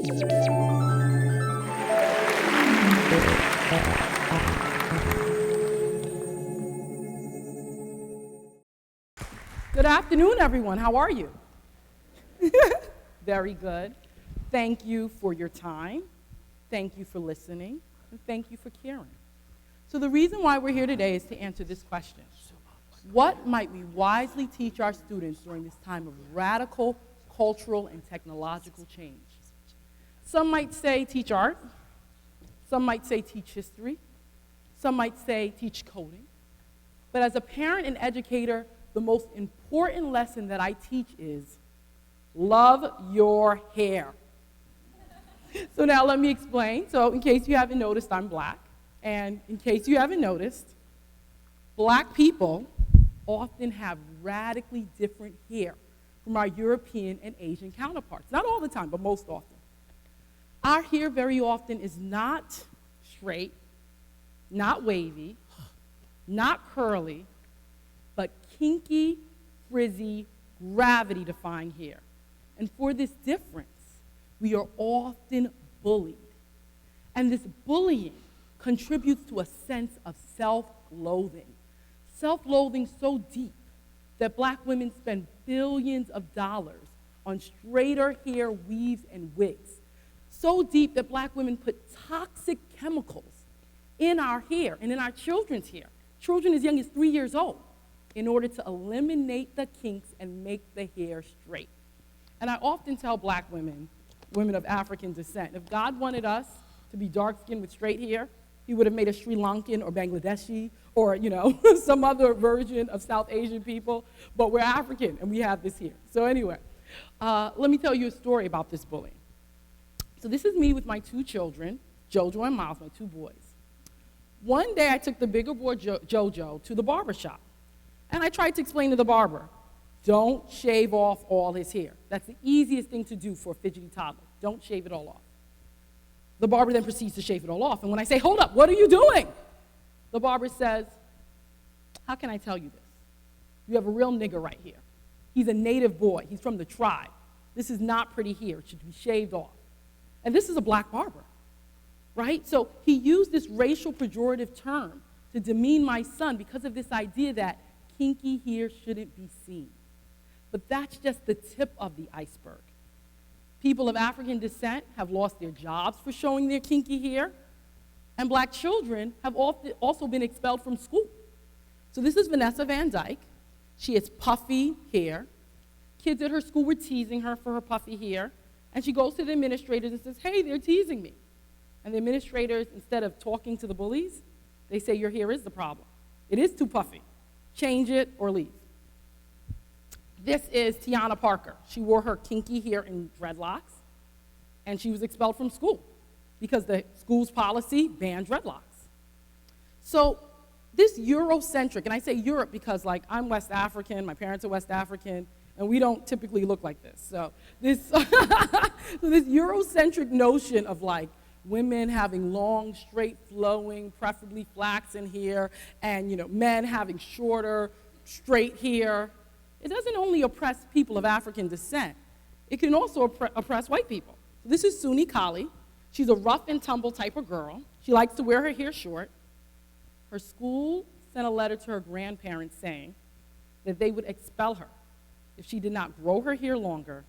Good afternoon, everyone. How are you? Very good. Thank you for your time. Thank you for listening. And thank you for caring. So the reason why we're here today is to answer this question. What might we wisely teach our students during this time of radical cultural and technological change? Some might say teach art. Some might say teach history. Some might say teach coding. But as a parent and educator, the most important lesson that I teach is love your hair. So now let me explain. So in case you haven't noticed, I'm black. And in case you haven't noticed, black people often have radically different hair from our European and Asian counterparts. Not all the time, but most often. Our hair very often is not straight, not wavy, not curly, but kinky, frizzy, gravity-defying hair. And for this difference, we are often bullied. And this bullying contributes to a sense of self-loathing. Self-loathing so deep that black women spend billions of dollars on straighter hair weaves and wigs. So deep that black women put toxic chemicals in our hair and in our children's hair, children as young as 3 years old, in order to eliminate the kinks and make the hair straight. And I often tell black women, women of African descent, if God wanted us to be dark-skinned with straight hair, he would have made us Sri Lankan or Bangladeshi or, some other version of South Asian people, but we're African and we have this here. So anyway, let me tell you a story about this bullying. So this is me with my two children, Jojo and Miles, my two boys. One day I took the bigger boy, Jojo, to the barber shop. And I tried to explain to the barber, don't shave off all his hair. That's the easiest thing to do for a fidgety toddler. Don't shave it all off. The barber then proceeds to shave it all off. And when I say, hold up, what are you doing? The barber says, how can I tell you this? You have a real nigger right here. He's a native boy. He's from the tribe. This is not pretty hair. It should be shaved off. And this is a black barber, right? So he used this racial pejorative term to demean my son because of this idea that kinky hair shouldn't be seen. But that's just the tip of the iceberg. People of African descent have lost their jobs for showing their kinky hair, and black children have also been expelled from school. So this is Vanessa Van Dyke. She has puffy hair. Kids at her school were teasing her for her puffy hair, and she goes to the administrators and says, hey, they're teasing me. And the administrators, instead of talking to the bullies, they say, your hair is the problem. It is too puffy. Change it or leave. This is Tiana Parker. She wore her kinky hair in dreadlocks, and she was expelled from school because the school's policy banned dreadlocks. So this Eurocentric, and I say Europe because I'm West African, my parents are West African, and we don't typically look like this. So this, this Eurocentric notion of women having long, straight flowing, preferably flaxen hair, and men having shorter, straight hair. It doesn't only oppress people of African descent, it can also oppress white people. This is Sunne Kali. She's a rough and tumble type of girl. She likes to wear her hair short. Her school sent a letter to her grandparents saying that they would expel her if she did not grow her hair longer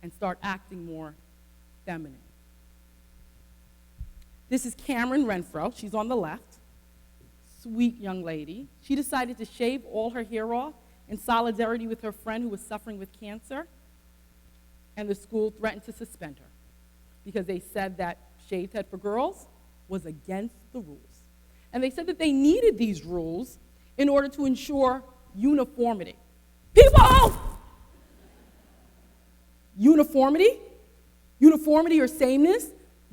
and start acting more feminine. This is Cameron Renfro. She's on the left. Sweet young lady. She decided to shave all her hair off in solidarity with her friend who was suffering with cancer, and the school threatened to suspend her because they said that shaved head for girls was against the rules. And they said that they needed these rules in order to ensure uniformity. People! Uniformity? Uniformity or sameness?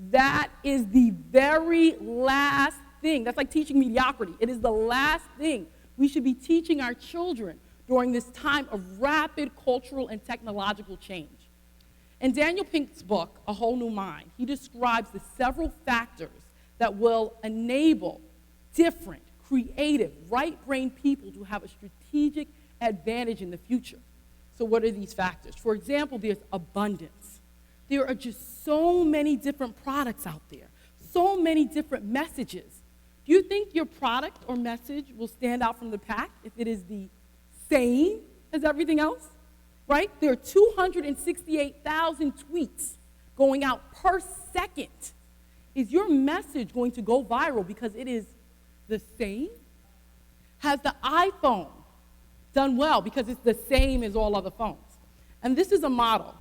That is the very last thing. That's like teaching mediocrity. It is the last thing we should be teaching our children during this time of rapid cultural and technological change. In Daniel Pink's book, A Whole New Mind, he describes the several factors that will enable different, creative, right-brained people to have a strategic advantage in the future. So what are these factors? For example, there's abundance. There are just so many different products out there, so many different messages. Do you think your product or message will stand out from the pack if it is the same as everything else? Right? There are 268,000 tweets going out per second. Is your message going to go viral because it is the same? Has the iPhone done well because it's the same as all other phones? And this is a model.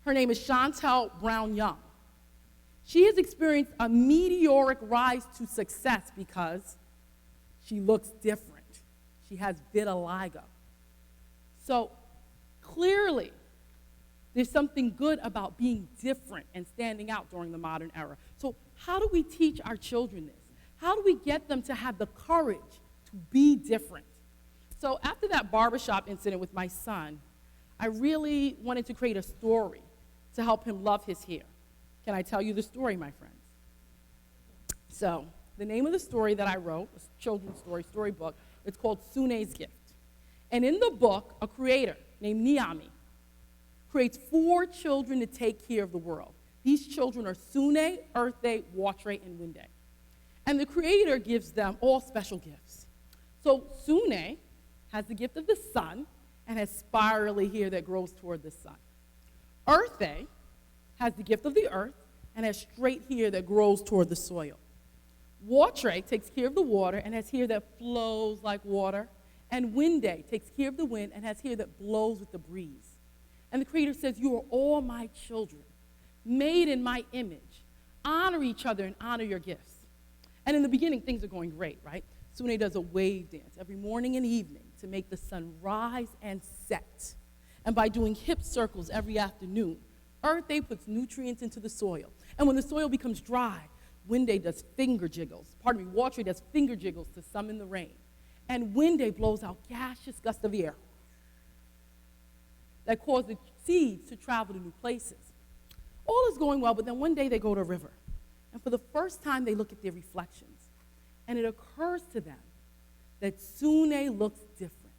Her name is Chantel Brown-Young. She has experienced a meteoric rise to success because she looks different. She has vitiligo. So clearly, there's something good about being different and standing out during the modern era. So how do we teach our children this? How do we get them to have the courage to be different? So after that barbershop incident with my son, I really wanted to create a story to help him love his hair. Can I tell you the story, my friends? So the name of the story that I wrote, a children's storybook, it's called Sunne's Gift. And in the book, a creator named Niami creates 4 children to take care of the world. These children are Sunne, Earthe, Watre, and Winde. And the creator gives them all special gifts. So Sunne has the gift of the sun and has spirally hair that grows toward the sun. Earthe has the gift of the earth and has straight hair that grows toward the soil. Watre takes care of the water and has hair that flows like water. And Winde takes care of the wind and has hair that blows with the breeze. And the creator says, you are all my children, made in my image. Honor each other and honor your gifts. And in the beginning, things are going great, right? Sunne does a wave dance every morning and evening to make the sun rise and set. And by doing hip circles every afternoon, Earthe puts nutrients into the soil. And when the soil becomes dry, Winde does finger jiggles. Watre does finger jiggles to summon the rain. And Winde blows out gaseous gusts of air that cause the seeds to travel to new places. All is going well, but then one day they go to a river. And for the first time, they look at their reflections. And it occurs to them that Sunne looks different.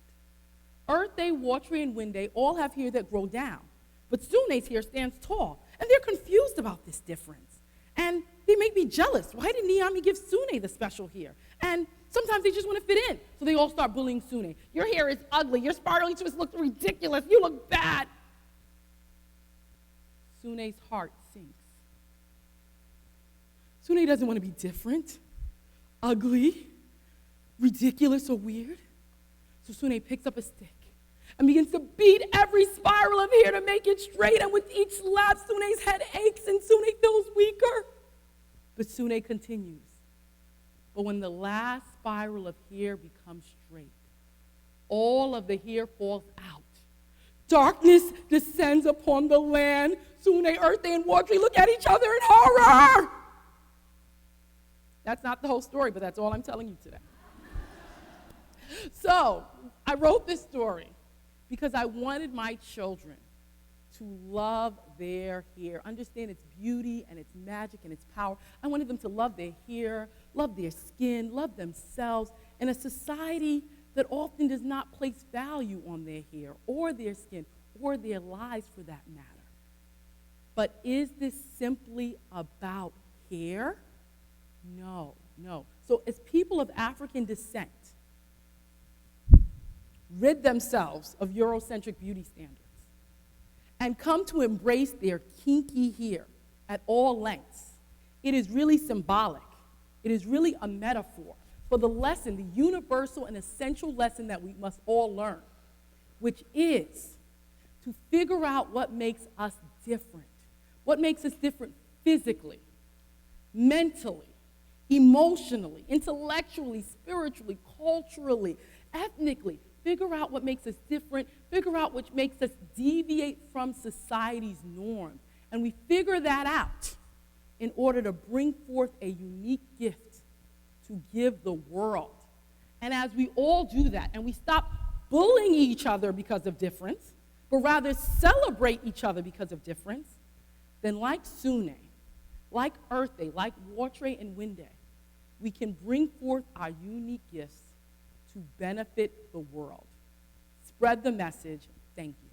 Earthe, Watre, and Winde all have hair that grow down. But Sunne's hair stands tall. And they're confused about this difference. And they make me jealous. Why did Niami give Sunne the special hair? And sometimes they just want to fit in. So they all start bullying Sunne. Your hair is ugly. Your spirally twists look ridiculous. You look bad. Sunne's heart sinks. Sunne doesn't want to be different, ugly, ridiculous, or weird. So Sunne picks up a stick and begins to beat every spiral of hair to make it straight. And with each slap, Sunne's head aches and Sunne feels weaker. But Sunne continues. But when the last spiral of hair becomes straight, all of the hair falls out. Darkness descends upon the land. Sunne, Earthe, and Watre look at each other in horror. That's not the whole story, but that's all I'm telling you today. So I wrote this story because I wanted my children to love their hair, understand its beauty and its magic and its power. I wanted them to love their hair, love their skin, love themselves in a society that often does not place value on their hair or their skin or their lives for that matter. But is this simply about hair? No. So as people of African descent rid themselves of Eurocentric beauty standards and come to embrace their kinky hair at all lengths, it is really symbolic. It is really a metaphor for the lesson, the universal and essential lesson that we must all learn, which is to figure out what makes us different, what makes us different physically, mentally, emotionally, intellectually, spiritually, culturally, ethnically. Figure out what makes us different. Figure out what makes us deviate from society's norms. And we figure that out in order to bring forth a unique gift to give the world. And as we all do that, and we stop bullying each other because of difference, but rather celebrate each other because of difference, then like Sunne, like Earthe, like Watre and Winde, we can bring forth our unique gifts to benefit the world. Spread the message. Thank you.